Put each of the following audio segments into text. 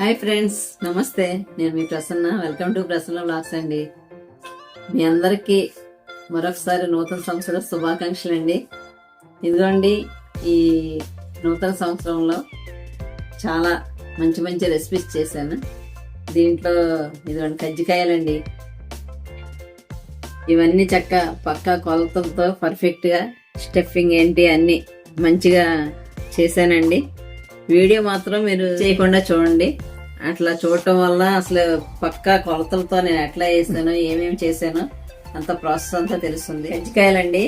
Hi friends, నమస్తే. నేను మీ Prasanna. Welcome to Prasanna vlogs అండి. మీ అందరికీ మరొకసారి నూతన సంవత్సర శుభాకాంక్షలు అండి. ఇదిగోండి, ఈ నూతన సంవత్సరంలో చాలా మంచి మంచి రెసిపీస్ చేశాను. దీంట్లో ఇదిగోండి కజ్జికాయలండి. ఇవన్నీ పక్కా కొలతలతో పర్ఫెక్ట్గా స్టఫింగ్ ఏంటి అన్నీ మంచిగా చేశానండి. వీడియో మాత్రం మీరు చేయకుండా చూడండి. అట్లా చూడటం వల్ల అసలు పక్కా కొలతలతో నేను ఎట్లా చేశాను, ఏమేమి చేశాను అంత ప్రాసెస్ అంతా తెలుస్తుంది. కజ్జికాయలండి,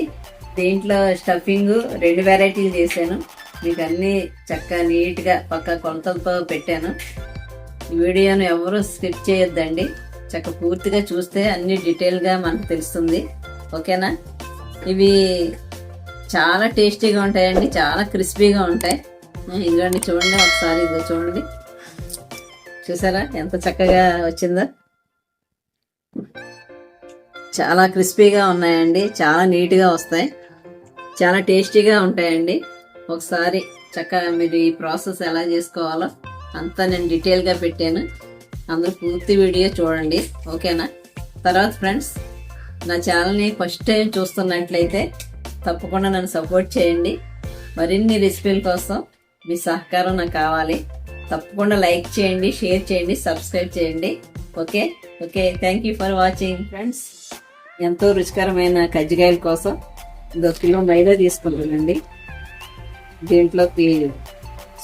దీంట్లో స్టఫింగ్ 2 వెరైటీలు చేశాను. మీకు అన్ని నీట్గా పక్కా కొలతలతో పెట్టాను. ఈ వీడియోను ఎవరు స్కిప్ చేయొద్దండి. పూర్తిగా చూస్తే అన్ని డీటెయిల్గా మనకు తెలుస్తుంది. ఓకేనా? ఇవి చాలా టేస్టీగా ఉంటాయండి, చాలా క్రిస్పీగా ఉంటాయి. ఇదిగోండి చూడండి, ఒకసారి ఇదిగో చూడండి. చూసారా ఎంత చక్కగా వచ్చిందో? చాలా క్రిస్పీగా ఉన్నాయండి, చాలా నీట్గా వస్తాయి, చాలా టేస్టీగా ఉంటాయండి. ఒకసారి చక్కగా మీరు ఈ ప్రాసెస్ ఎలా చేసుకోవాలో అంతా నేను డీటెయిల్గా పెట్టాను. అందరూ పూర్తి వీడియో చూడండి. ఓకేనా? తర్వాత ఫ్రెండ్స్, నా ఛానల్ని ఫస్ట్ టైం చూస్తున్నట్లయితే తప్పకుండా నన్ను సపోర్ట్ చేయండి. మరిన్ని రెసిపీల కోసం మీ సహకారం నాకు కావాలి. తప్పకుండా లైక్ చేయండి, షేర్ చేయండి, సబ్స్క్రైబ్ చేయండి. Okay okay thank you for watching. Friends, ఎంతో రుచికరమైన కజ్జికాయల కోసం 1 కిలో మైదా తీసుకుంటానండి. దీంట్లోకి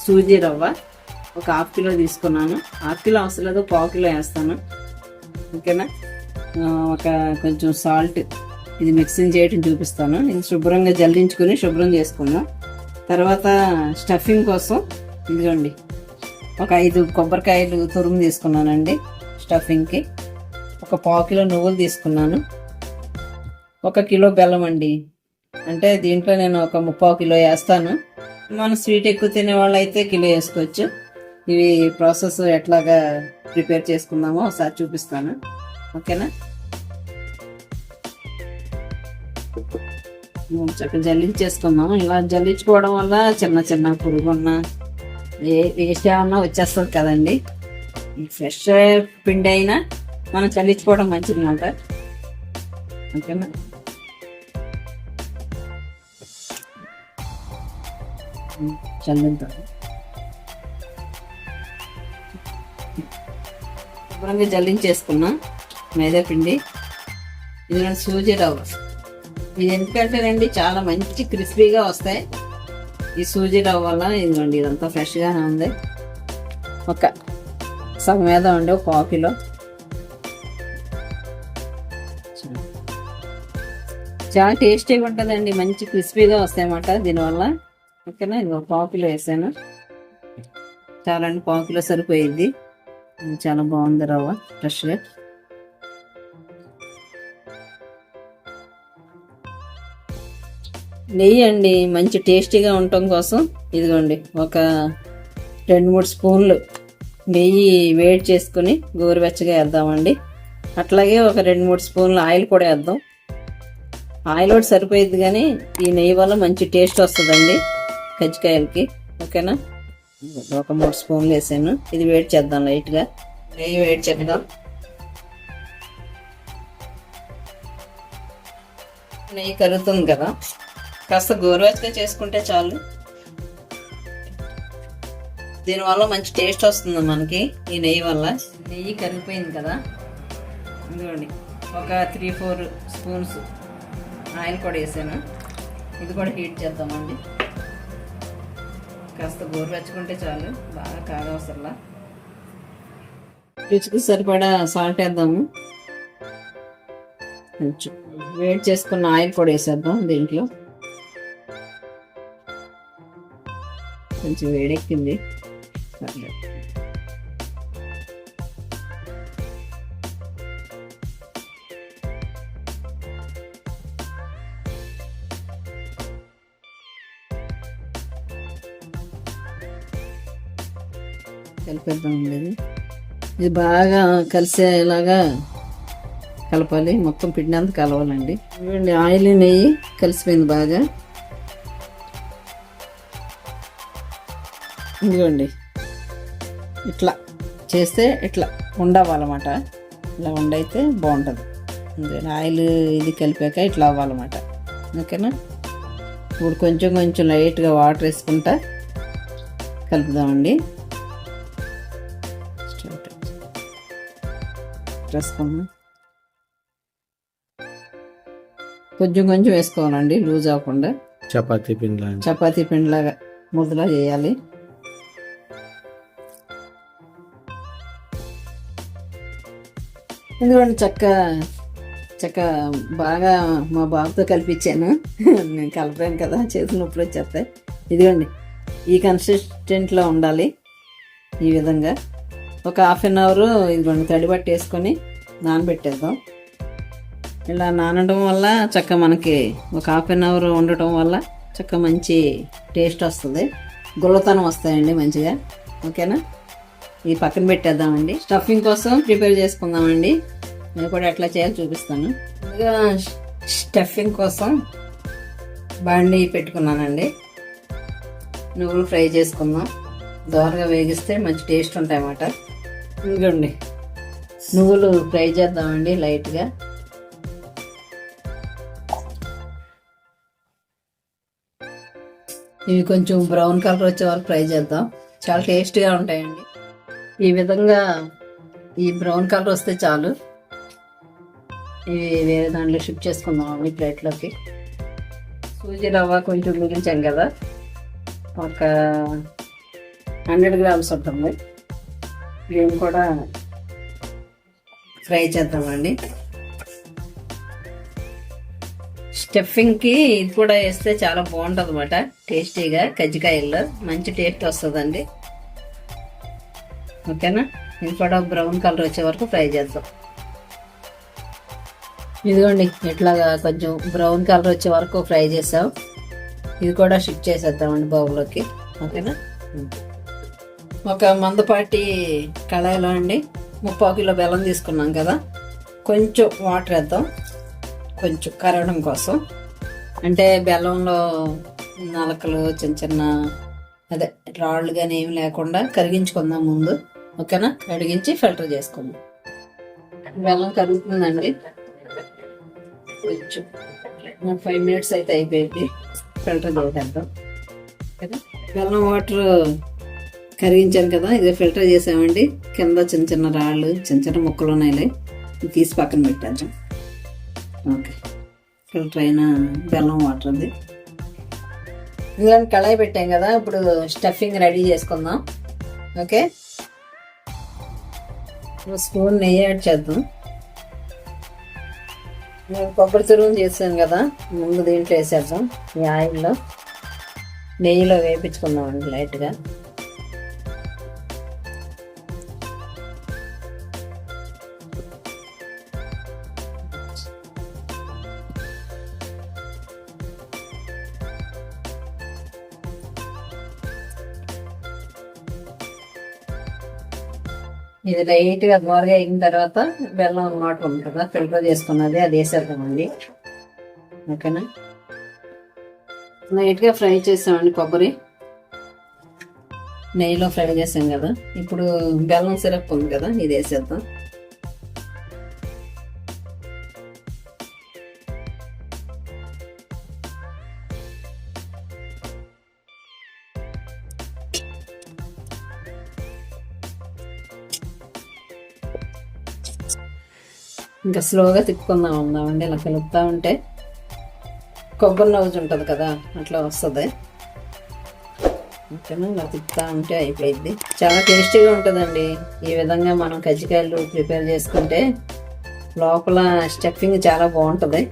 సూజీ రవ్వ ఒక 1/2 కిలో తీసుకున్నాను. 1/2 కిలో అవసరం లేదు, 1/4 కిలో వేస్తాను. ఓకేనా? కొంచెం సాల్ట్, ఇది మిక్సింగ్ చేయటం చూపిస్తాను. ఇది శుభ్రంగా జల్లించుకుని శుభ్రం చేసుకున్నాం. తర్వాత స్టఫింగ్ కోసం ఇదిగోండి ఒక 5 కొబ్బరికాయలు తురుము తీసుకున్నానండి. స్టఫింగ్కి ఒక 1/4 కిలో నువ్వులు తీసుకున్నాను. 1 కిలో బెల్లం అండి. అంటే దీంట్లో నేను ఒక 3/4 కిలో వేస్తాను. మనం స్వీట్ ఎక్కువ తినే వాళ్ళు అయితే కిలో వేసుకోవచ్చు. ఇవి ప్రాసెస్ ఎట్లాగా ప్రిపేర్ చేసుకుందామో ఒకసారి చూపిస్తాను. ఓకేనా? చక్కగా జల్లించేసుకుందాం. ఇలా జల్లించుకోవడం వల్ల చిన్న చిన్న పురుగున్న వేస్ట్ ఏమన్నా వచ్చేస్తుంది కదండి. ఫ్రెష్ పిండి అయినా మనం చల్లించుకోవడం మంచిది అన్నమాట. ఓకేనా? చల్లిద్దాం. శుభ్రంగా జల్లించేసుకున్నాం మైదా పిండి. ఇది సూజీ రవ్వ. ఇది ఎందుకంటేనండి చాలా మంచి క్రిస్పీగా వస్తాయి ఈ సూజీ రవ్వ వల్ల. ఇదిగోండి, ఇదంతా ఫ్రెష్గానే ఉంది. ఒక సగం మీద ఉండే 1/4 కిలో. చాలా టేస్టీగా ఉంటుందండి, మంచి క్రిస్పీగా వస్తాయి అన్నమాట దీనివల్ల. ఓకేనా? ఇది 1/4 కిలో వేసాను. చాలా అండి, 1/4 కిలో సరిపోయింది. చాలా బాగుంది రవ్వ ఫ్రెష్గా. నెయ్యి అండి, మంచి టేస్టీగా ఉండటం కోసం ఇదిగోండి ఒక 2-3 స్పూన్లు నెయ్యి వేడి చేసుకుని గోరువెచ్చగా వేద్దామండి. అట్లాగే ఒక 2-3 స్పూన్లు ఆయిల్ కూడా వేద్దాం. ఆయిల్ కూడా సరిపోయింది, కానీ ఈ నెయ్యి వల్ల మంచి టేస్ట్ వస్తుందండి కజ్జికాయలకి. ఓకేనా? ఒక 3 స్పూన్లు వేసాను. ఇది వేడి చేద్దాం లైట్గా. నెయ్యి వేడి చేద్దాం. నెయ్యి కరుగుతుంది కదా, కాస్త గోరువెచ్చగా చేసుకుంటే చాలు. దీనివల్ల మంచి టేస్ట్ వస్తుంది మనకి ఈ నెయ్యి వల్ల. నెయ్యి కరిగిపోయింది కదా, ఇదిగోండి ఒక 3-4 స్పూన్స్ ఆయిల్ కూడా వేసాను. ఇది కూడా హీట్ చేద్దామండి. కాస్త గోరువెచ్చుకుంటే చాలు, బాగా కాగవసరలా. రుచికి సరిపడా సాల్ట్ వేద్దాము. కొంచెం వేడి చేసుకున్న ఆయిల్ కూడా వేసేద్దాం దీంట్లో. కొంచెం వేడెక్కింది. కలిపేద్దాం. ఇది బాగా కలిసేలాగా కలపాలి, మొత్తం పిండి అంతా కలవాలండి. ఆయిల్ నెయ్యి కలిసిపోయింది బాగా. ఇదిగోండి ఇట్లా చేస్తే ఇట్లా ఉండవాలన్నమాట. ఇలా ఉండైతే బాగుంటుంది. ఆయిల్ ఇది కలిపాక ఇట్లా అవ్వాలన్నమాట. ఓకేనా. ఇప్పుడు కొంచెం కొంచెం లైట్గా వాటర్ వేసుకుంటా కలుపుదామండి. వేసుకున్నాం, కొంచెం కొంచెం వేసుకోవాలండి, లూజ్ అవ్వకుండా. చపాతీ పిండిలాగా ముద్దలా చేయాలి. ఎందుకంటే చక్క బాగా మా బాబుతో కలిపించాను. నేను కలపాను కదా, చేతులు నొప్పులు వచ్చేస్తాయి. ఇదిగోండి, ఈ కన్సిస్టెంట్లో ఉండాలి. ఈ విధంగా ఒక 1/2 అవర్ ఇదిగోండి తడి బట్టి వేసుకొని నానబెట్టేద్దాం. ఇలా నానడం వల్ల చక్క మనకి ఒక 1/2 అవర్ ఉండటం వల్ల చక్క మంచి టేస్ట్ వస్తుంది, గుల్లతనం వస్తాయండి మంచిగా. ఓకేనా. ఇది పక్కన పెట్టేద్దామండి. స్టఫింగ్ కోసం ప్రిపేర్ చేసుకుందామండి. నేను కూడా ఎట్లా చేయాలో చూపిస్తాను. ముందుగా స్టఫింగ్ కోసం బాండి పెట్టుకున్నానండి. నువ్వులు ఫ్రై చేసుకుందాం. దోరగా వేగిస్తే మంచి టేస్ట్ ఉంటాయి అన్నమాట. ఇంకోండి నువ్వులు ఫ్రై చేద్దామండి లైట్గా. ఇవి కొంచెం బ్రౌన్ కలర్ వచ్చే వరకు ఫ్రై చేద్దాం. చాలా టేస్ట్గా ఉంటాయండి. ఈ విధంగా ఈ బ్రౌన్ కలర్ వస్తే చాలు. ఇవి వేరే దాంట్లో షిఫ్ట్ చేసుకుందాం ఈ ప్లేట్లోకి. సూజీ రవ్వ కొంచెం మిగిల్చాం కదా, ఒక 100 గ్రామ్స్ ఉంటుంది. దీన్ని కూడా ఫ్రై చేద్దామండి. స్టఫింగ్కి ఇది కూడా వేస్తే చాలా బాగుంటుంది అన్నమాట. టేస్టీగా కజ్జికాయల్లో మంచి టేస్ట్ వస్తుందండి. ఓకేనా. ఇది కూడా బ్రౌన్ కలర్ వచ్చే వరకు ఫ్రై చేద్దాం. ఇదిగోండి ఇట్లాగా కొంచెం బ్రౌన్ కలర్ వచ్చే వరకు ఫ్రై చేసాం. ఇది కూడా షిఫ్ట్ చేసేద్దామండి బౌల్లోకి. ఓకేనా. ఒక మందపాటి కళాయిలో అండి 3/4 కిలో బెల్లం తీసుకున్నాం కదా, కొంచెం వాటర్ వేద్దాం, కొంచెం కరగడం కోసం. అంటే బెల్లంలో నలకలు చిన్న చిన్న అదే రాళ్ళు కానీ ఏమి లేకుండా కరిగించుకుందాం ముందు. ఓకేనా. కడిగించి ఫిల్టర్ చేసుకుందాం. బెల్లం కరుగుతుందండి. కొంచెం 5 మినిట్స్ అయితే అయిపోయింది. ఫిల్టర్ చేసేద్దాం. ఓకేనా. బెల్లం వాటర్ కరిగించాను కదా, ఇది ఫిల్టర్ చేసామండి. కింద చిన్న చిన్న రాళ్ళు చిన్న చిన్న ముక్కలు ఉన్నాయి, తీసి పక్కన పెట్టాను. ఓకే. ఫిల్టర్ అయిన బెల్లం వాటర్ అది. ఇలాంటి కళాయి పెట్టాం కదా, ఇప్పుడు స్టఫింగ్ రెడీ చేసుకుందాం. ఓకే. స్పూన్ నెయ్యి యాడ్ చేద్దాం. నేను కొబ్బరి తురుము చేసాను కదా, ముందు దీంట్లో వేసేద్దాం. ఈ ఆయిల్లో నెయ్యిలో వేయించుకుందామండి లైట్గా. ఇది లైట్గా దోరగా అయిన తర్వాత బెల్లం అన్నమాట ఉంది కదా ఫిల్టర్ చేసుకున్నది, అది వేసేద్దామండి. ఓకేనా. లైట్గా ఫ్రై చేసామండి కొబ్బరి, నెయ్యిలో ఫ్రై చేసాం కదా. ఇప్పుడు బెల్లం సిరప్ ఉంది కదా, ఇది వేసేద్దాం. ఇంకా స్లోగా తిప్పుకుందామండి. ఇలా కలుపుతూ ఉంటే కొబ్బరి నవ్వుజు ఉంటుంది కదా, అట్లా వస్తుంది. ఓకేనా. ఇలా తిప్పుతూ ఉంటే అయిపోయింది. చాలా టేస్టీగా ఉంటుందండి. ఈ విధంగా మనం కజ్జికాయలు ప్రిపేర్ చేసుకుంటే లోపల స్టఫింగ్ చాలా బాగుంటుంది.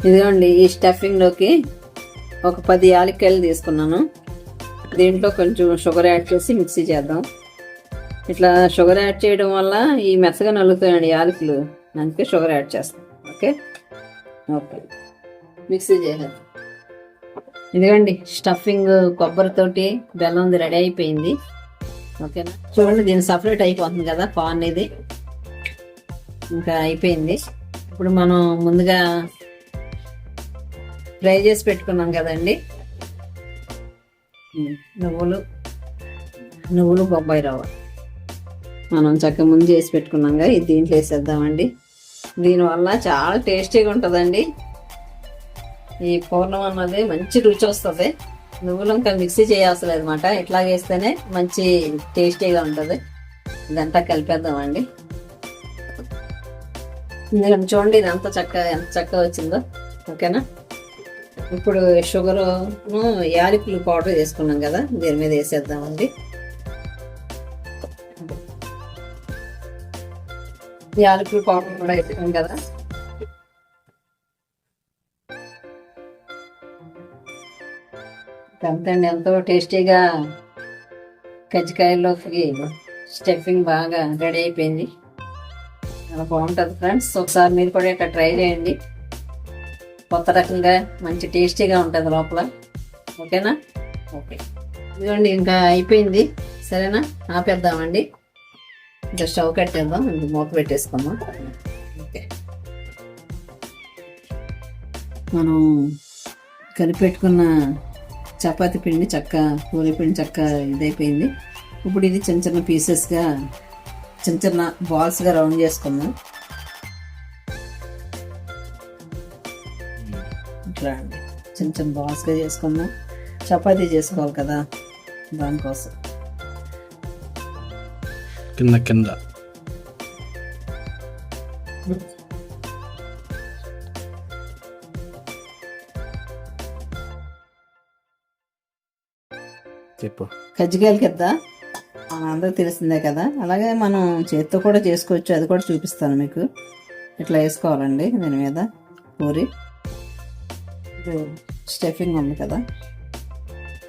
ఇదిగోండి, ఈ స్టఫింగ్లోకి ఒక 10 యాలక్కాయలు తీసుకున్నాను. దీంట్లో కొంచెం షుగర్ యాడ్ చేసి మిక్సీ చేద్దాం. ఇట్లా షుగర్ యాడ్ చేయడం వల్ల ఈ మెత్తగా నలుగుతాయండి యాలకులు, అందుకే షుగర్ యాడ్ చేస్తాం. ఓకే. ఓకే. మిక్సీ చేసేద్దాం. ఇదిగోండి స్టఫింగ్ కొబ్బరితోటి బెల్లంది రెడీ అయిపోయింది. ఓకేనా. చూడండి, దీన్ని సపరేట్ అయిపోతుంది కదా పాన్ ఇది. ఇంకా అయిపోయింది. ఇప్పుడు మనం ముందుగా ఫ్రై చేసి పెట్టుకున్నాం కదండి నువ్వులు నువ్వులు బొంబాయి రవ్వ మనం చక్కగా ముందు చేసి పెట్టుకున్నాగా ఇది దీంట్లో వేసేద్దామండి. దీనివల్ల చాలా టేస్టీగా ఉంటుందండి. ఈ పూర్ణం అన్నది మంచి రుచి వస్తుంది. నువ్వులు ఇంకా మిక్సీ చేయాల్సిన అనమాట. ఇట్లా వేస్తేనే మంచి టేస్టీగా ఉంటుంది. ఇదంతా కలిపేద్దామండి. ఎందుకంటే చూడండి ఇదంతా చక్కగా ఎంత చక్కగా వచ్చిందో. ఓకేనా, ఇప్పుడు షుగరు యాలకులు పౌడర్ వేసుకున్నాం కదా, దీని మీద వేసేద్దామండి. యాలకుల పౌడర్ కూడా వేసాం కదా. అంతండి, ఎంతో టేస్టీగా కజ్జికాయల్లోకి స్టఫింగ్ బాగా రెడీ అయిపోయింది. చాలా బాగుంటుంది ఫ్రెండ్స్. ఒకసారి మీరు కూడా ఇట్లా ట్రై చేయండి. కొత్త రకంగా మంచి టేస్టీగా ఉంటుంది లోపల. ఓకేనా, ఓకే. ఇదిగోండి ఇంకా అయిపోయింది. సరేనా, ఆపేద్దామండి. ఇంకా స్టవ్ కట్టేద్దాం, ఇంకా మూత పెట్టేసుకుందాం. ఓకే, మనం కలిపెట్టుకున్న చపాతీ పిండి పూరి పిండి ఇదైపోయింది. ఇప్పుడు ఇది చిన్న చిన్న పీసెస్గా చిన్న బాల్స్గా రౌండ్ చేసుకుందాం. ఇట్లా అండి, చిన్న బాల్స్గా చేసుకుందాం. చపాతీ చేసుకోవాలి కదా, దానికోసం కింద చెప్పు. కజ్జికాయలు కదా అందరూ తెలిసిందే కదా. అలాగే మనం చేత్తో కూడా చేసుకోవచ్చు, అది కూడా చూపిస్తాను మీకు. ఇట్లా వేసుకోవాలండి దీని మీద పూరి. స్టఫింగ్ ఉంది కదా,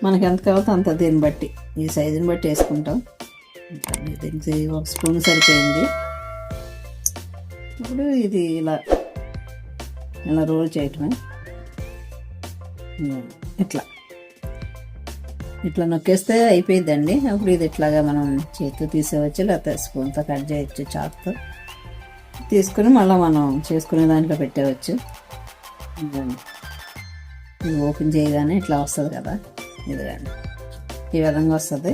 మనకి ఎంత కావాలో అంత, దీన్ని బట్టి ఈ సైజుని బట్టి వేసుకుంటాం. దీనికి 1 స్పూన్ సరిపోయింది. ఇప్పుడు ఇది ఇలా రోల్ చేయటమే. ఇట్లా నొక్కేస్తే అయిపోయిందండి. అప్పుడు ఇది ఇట్లాగా మనం చేతితో తీసేవచ్చు, లేకపోతే స్పూన్తో కట్ చేయవచ్చు, చాక్తో తీసుకుని మళ్ళీ మనం చేసుకునే దాంట్లో పెట్టేవచ్చు. ఇది ఓపెన్ చేయగానే ఇట్లా వస్తుంది కదా, ఇది కానీ ఈ విధంగా వస్తుంది.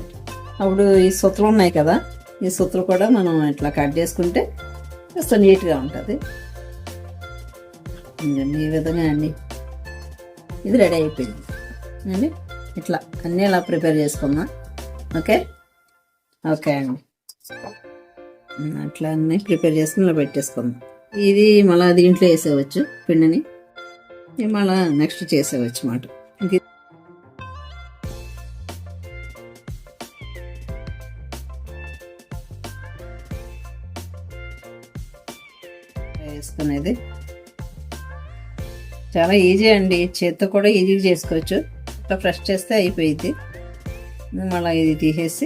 అప్పుడు ఈ సుత్తలు ఉన్నాయి కదా, ఈ సుత్తలు కూడా మనం ఇట్లా కట్ చేసుకుంటే కాస్త నీట్గా ఉంటుంది. ఈ విధంగా అండి ఇది రెడీ అయిపోయింది అండి. ఇట్లా అన్నీ ఇలా ప్రిపేర్ చేసుకుందాం. ఓకే, ఓకే అండి. అట్లా అన్నీ ప్రిపేర్ చేసుకుని ఇలా పెట్టేసుకుందాం. ఇది మళ్ళీ దీంట్లో వేసేవచ్చు పిండిని, మళ్ళీ నెక్స్ట్ చేసేవచ్చు అన్నమాట. వేసుకునేది చాలా ఈజీ అండి. చేత్తో కూడా ఈజీగా చేసుకోవచ్చు. ఇట్లా ఫ్రెష్ చేస్తే అయిపోయింది. మళ్ళీ ఇది తీసేసి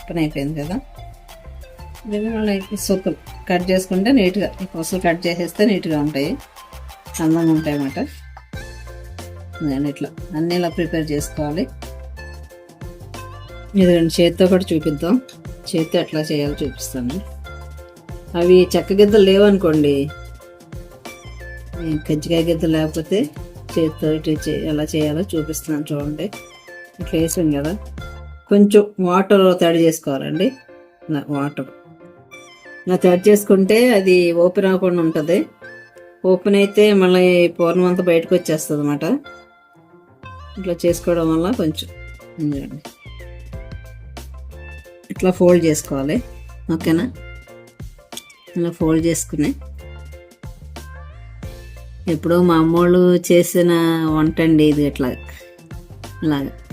పని అయిపోయింది కదా. దీన్ని మళ్ళీ సొక్కులు కట్ చేసుకుంటే నీట్గా, ఈ కొసలు కట్ చేసేస్తే నీట్గా ఉంటాయి, అందంగా ఉంటాయి అన్నమాట. నేను ఇట్లా అన్నీ ఇలా ప్రిపేర్ చేసుకోవాలి. ఇదిగోండి చేత్తో కూడా చూపిద్దాం. చేత్తో ఎట్లా చేయాలో చూపిస్తాను. అవి చెక్క గిద్దలు లేవనుకోండి, కజ్జికాయ గిద్దలు లేకపోతే చేత్తో ఇట్లా ఎలా చేయాలో చూపిస్తున్నాను చూడండి. ఇట్లా వేసాం కదా, కొంచెం వాటర్ తడి చేసుకోవాలండి. వాటర్ ఇలా తడి చేసుకుంటే అది ఓపెన్ అవ్వకుండా ఉంటుంది. ఓపెన్ అయితే మళ్ళీ పూర్ణం అంతా బయటకు వచ్చేస్తుంది అన్నమాట. ఇట్లా చేసుకోవడం వల్ల కొంచెం ఇట్లా ఫోల్డ్ చేసుకోవాలి. ఓకేనా, ఇలా ఫోల్డ్ చేసుకుని ఎప్పుడో మా అమ్మోళ్ళు చేసిన వంట అండి ఇది. ఇట్లాగా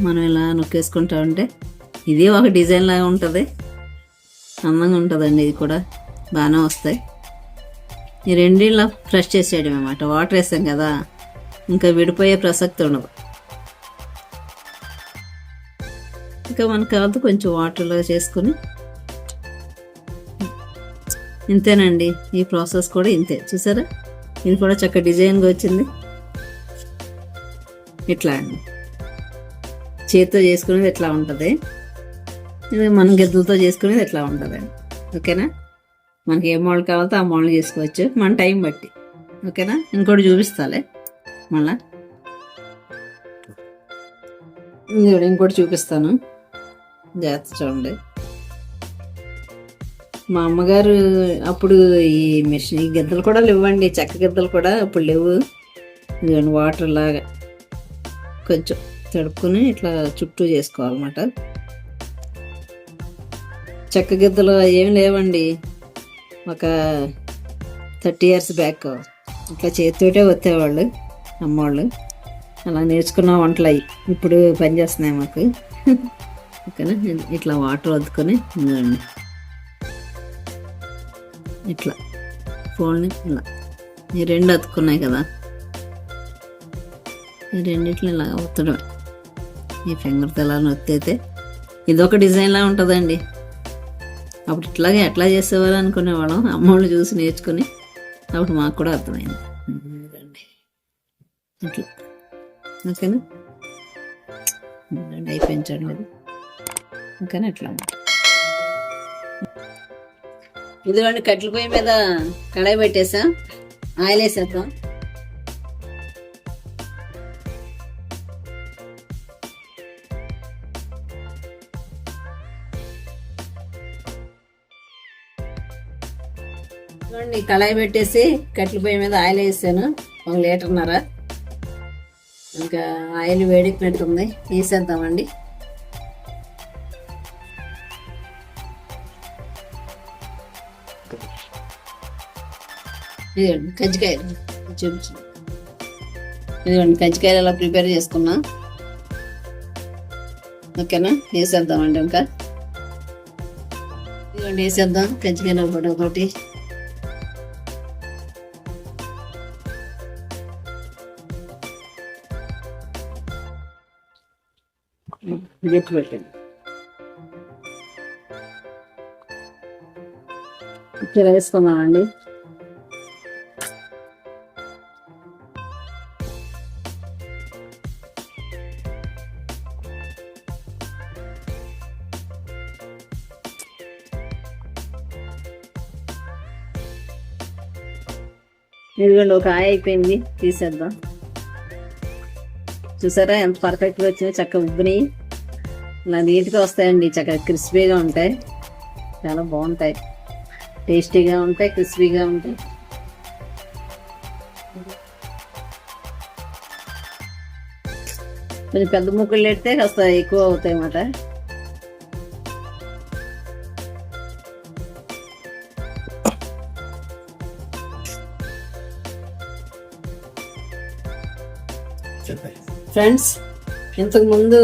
మనం ఇలా నొక్కేసుకుంటా ఉంటే ఇది ఒక డిజైన్ లాగా ఉంటుంది, అందంగా ఉంటుందండి. ఇది కూడా బాగానే వస్తాయి. ఈ రెండు ఇలా ఫ్రెష్ చేసేయడం అన్నమాట. వాటర్ వేసాం కదా, ఇంకా విడిపోయే ప్రసక్తి ఉండదు. ఇంకా మనకు కాదు కొంచెం వాటర్లో చేసుకుని, ఇంతేనండి. ఈ ప్రాసెస్ కూడా ఇంతే. చూసారా, ఇది కూడా చక్క డిజైన్గా వచ్చింది. ఇట్లా అండి చేతితో చేసుకునేది ఎట్లా ఉంటుంది, ఇది మనం గిద్దలతో చేసుకునేది ఎట్లా ఉంటుందండి. ఓకేనా, మనకి ఏ మోడల్ కావాలో ఆ మోడల్ చేసుకోవచ్చు, మన టైం బట్టి. ఓకేనా. ఇంకోటి చూపిస్తాలే మళ్ళా, ఇంకోటి చూపిస్తాను, జాగ్రత్త చూడండి. మా అమ్మగారు అప్పుడు ఈ మిషన్ ఈ గిద్దలు కూడా లేవండి, చెక్క గిద్దలు కూడా అప్పుడు లేవు. ఇదిగోండి వాటర్ లాగా కొంచెం తడుపుకొని ఇట్లా చుట్టూ చేసుకోవాలన్నమాట. చెక్క గిద్దలు ఏమి లేవండి, ఒక 30 years బ్యాక్ ఇట్లా చేతితోటే వచ్చేవాళ్ళు అమ్మవాళ్ళు. అలా నేర్చుకున్న వంటలు అవి ఇప్పుడు పనిచేస్తున్నాయి మాకు. ఓకేనా. ఇట్లా వాటర్ వద్దుకొని ఉందండి, ఇట్లా ఫోన్ని ఇలా ఈ రెండు అతుక్కున్నాయి కదా, ఈ రెండిట్లు ఇలా ఒత్తడమే. ఈ ఫింగర్తో ఎలా నొత్తైతే ఇదొక డిజైన్లా ఉంటుందండి. అప్పుడు ఇట్లాగే ఎట్లా చేసేవారు అనుకునేవాళ్ళం, అమ్మవాళ్ళు చూసి నేర్చుకుని. అప్పుడు మాకు కూడా అర్థమైంది. అట్లా ఓకేనా. అయిపోయించండి అది. ఓకేనా. ఇట్లా ఇదిగోండి కట్టెల పొయ్యి మీద కడాయి పెట్టేసా, ఆయిల్ వేసేద్దాం. చూడండి కళాయి పెట్టేసి కట్టెల పొయ్యి మీద ఆయిల్ వేసాను, 1 లీటర్న్నర. ఇంకా ఆయిల్ వేడెక్కినట్టుంది, వేసేద్దామండి. ఇదిగోండి కజ్జికాయలు చూపించు. ఇదిగోండి కజ్జికాయలు అలా ప్రిపేర్ చేసుకున్నా. ఓకేనా. వేసేద్దామండి. ఇంకా ఇదిగోండి వేసేద్దాం కజ్జికాయలు ఒకటి. జట్టు పెట్టండి, ఇక్కడ వేసుకుందామండి. ఇదిగోండి ఒక ఆయ అయిపోయింది, తీసేద్దాం. చూసారా ఎంత పర్ఫెక్ట్గా వచ్చినాయి, చక్కగా ఉబ్బినాయి. ఇలా నీట్గా వస్తాయండి, చక్కగా క్రిస్పీగా ఉంటాయి, చాలా బాగుంటాయి, టేస్టీగా ఉంటాయి, క్రిస్పీగా ఉంటాయి. కొంచెం పెద్ద ముక్కలు పెడితే కాస్త ఎక్కువ అవుతాయి అన్నమాట. ఫ్రెండ్స్, ఇంతకుముందు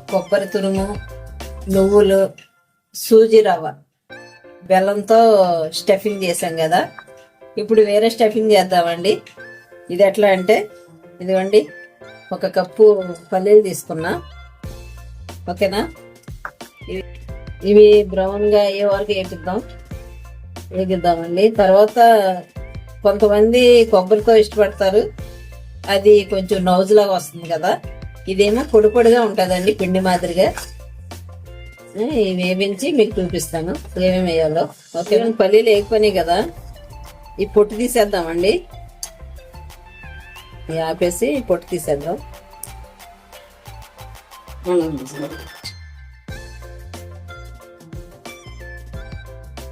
కొబ్బరి తురుము, నువ్వులు, సూజీ రవ్వ, బెల్లంతో స్టఫింగ్ చేసాం కదా. ఇప్పుడు వేరే స్టఫింగ్ చేద్దామండి. ఇది ఎట్లా అంటే, ఇదిగోండి 1 కప్పు పల్లీలు తీసుకున్నా. ఓకేనా. ఇవి బ్రౌన్గా అయ్యే వరకు వేగిద్దామండి. తర్వాత కొంతమంది కొబ్బరితో ఇష్టపడతారు, అది కొంచెం నౌజ్ లాగా వస్తుంది కదా. ఇదేమో పొడి పొడిగా ఉంటుందండి, పిండి మాదిరిగా. వేయించి మీకు చూపిస్తాను ఏమేమి వేయాలో. ఓకే. పల్లీలు వేగిపోయినాయి కదా, ఈ పొట్టు తీసేద్దామండి. ఆపేసి పొట్టు తీసేద్దాం.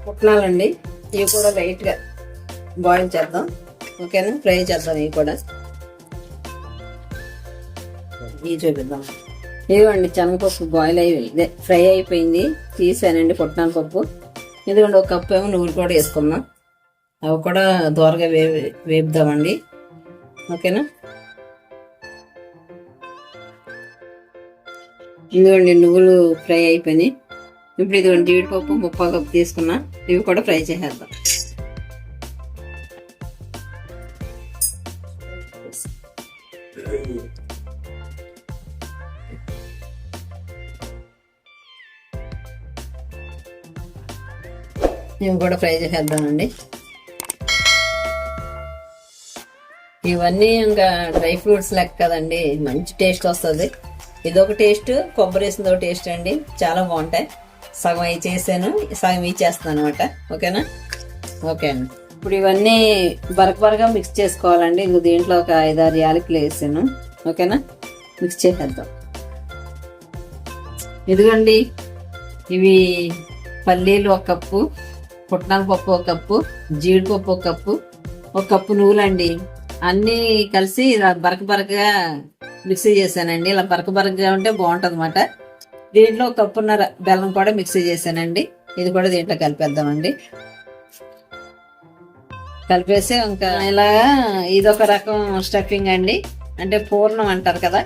పుట్నాలండి, ఇవి కూడా లైట్గా బాయిల్ చేద్దాం. ఓకేనా. ఫ్రై చేద్దాం. ఇవి కూడా ఇవి చూపిద్దాం. ఇదిగోండి శనగపప్పు బాయిల్ అయ్యి ఫ్రై అయిపోయింది, తీసానండి పుట్నాల పప్పు. ఇదిగోండి 1 కప్పు ఏమో నువ్వులు కూడా వేసుకున్నాం, అవి కూడా దోరగా వేపుదామండి. ఓకేనా. ఇదిగోండి నువ్వులు ఫ్రై అయిపోయినాయి. ఇప్పుడు ఇదిగోండి జీడిపప్పు 30 కప్పు తీసుకున్నా, ఇవి కూడా ఫ్రై చేసేద్దాం. ఇవి కూడా ఫ్రై చేసేద్దామండి. ఇవన్నీ ఇంకా డ్రై ఫ్రూట్స్ లెక్క కదండి, మంచి టేస్ట్ వస్తుంది. ఇదొక టేస్ట్, కొబ్బరి వేసింది ఒక టేస్ట్ అండి, చాలా బాగుంటాయి. సగం అవి చేసాను, సగం ఇవి చేస్తాను అనమాట. ఓకేనా. ఓకే అండి. ఇప్పుడు ఇవన్నీ బరకబరగా మిక్స్ చేసుకోవాలండి. ఇంక దీంట్లో ఒక 5-6 యాలకులు వేసాను. ఓకేనా, మిక్స్ చేసేద్దాం. ఇదిగోండి, ఇవి పల్లీలు 1 కప్పు, పుట్నాల పప్పు 1 కప్పు, జీడిపప్పు 1 కప్పు, 1 కప్పు నువ్వులండి. అన్నీ కలిసి ఇలా బరకబరకగా మిక్సీ చేశానండి. ఇలా బరకబరకగా ఉంటే బాగుంటుంది అన్నమాట. దీంట్లో 1 కప్పున్నర బెల్లం కూడా మిక్సీ చేశానండి. ఇది కూడా దీంట్లో కలిపేద్దామండి. కలిపేసి ఇంకా ఇలాగా ఇదొక రకం స్టఫింగ్ అండి, అంటే పూర్ణం అంటారు కదా.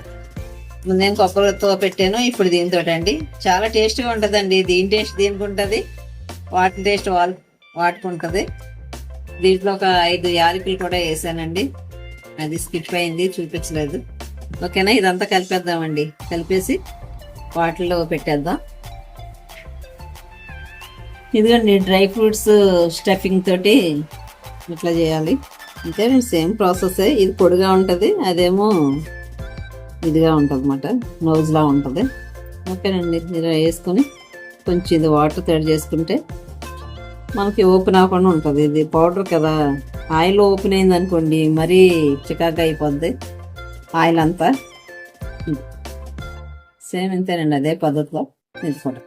నేను కొబ్బరితో పెట్టాను, ఇప్పుడు దీంతో అండి. చాలా టేస్ట్గా ఉంటుందండి. దీని టేస్ట్ దీనికి ఉంటుంది, వాటి టేస్ట్ వాటికి ఉంటుంది. దీంట్లో ఒక 5 యాలకులు కూడా వేసానండి. అది స్కిప్ అయింది, చూపించలేదు. ఓకేనా, ఇదంతా కలిపేద్దామండి. కలిపేసి వాటిల్లో పెట్టేద్దాం. ఇదిగోండి, డ్రై ఫ్రూట్స్ స్టఫింగ్ తోటి ఇట్లా చేయాలి. అంటే సేమ్ ప్రాసెస్. ఇది పొడిగా ఉంటుంది, అదేమో ఇదిగా ఉంటుంది అన్నమాట, నోజ్లా ఉంటుంది. ఓకేనండి, మీరు వేసుకొని కొంచెం ఇది వాటర్ తయారు చేసుకుంటే మనకి ఓపెన్ అవ్వకుండా ఉంటుంది. ఇది పౌడర్ కదా, ఆయిల్ ఓపెన్ అయింది అనుకోండి మరీ చికాగా అయిపోద్ది ఆయిల్ అంతా. సేమ్ ఇంతేనండి, అదే పద్ధతిలో ఇది కూడా.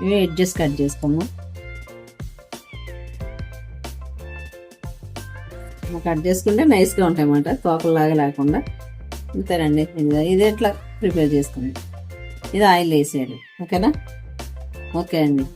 ఇవి ఎడ్జెస్ కట్ చేసుకోము, కట్ చేసుకుంటే నైస్గా ఉంటాయి అన్నమాట, తోకలాగా లేకుండా. అంతేనండి, ఇది ఎట్లా ప్రిపేర్ చేసుకోండి. ఇది ఆయిల్ వేసేయాలి. ఓకేనా, ఓకే అండి.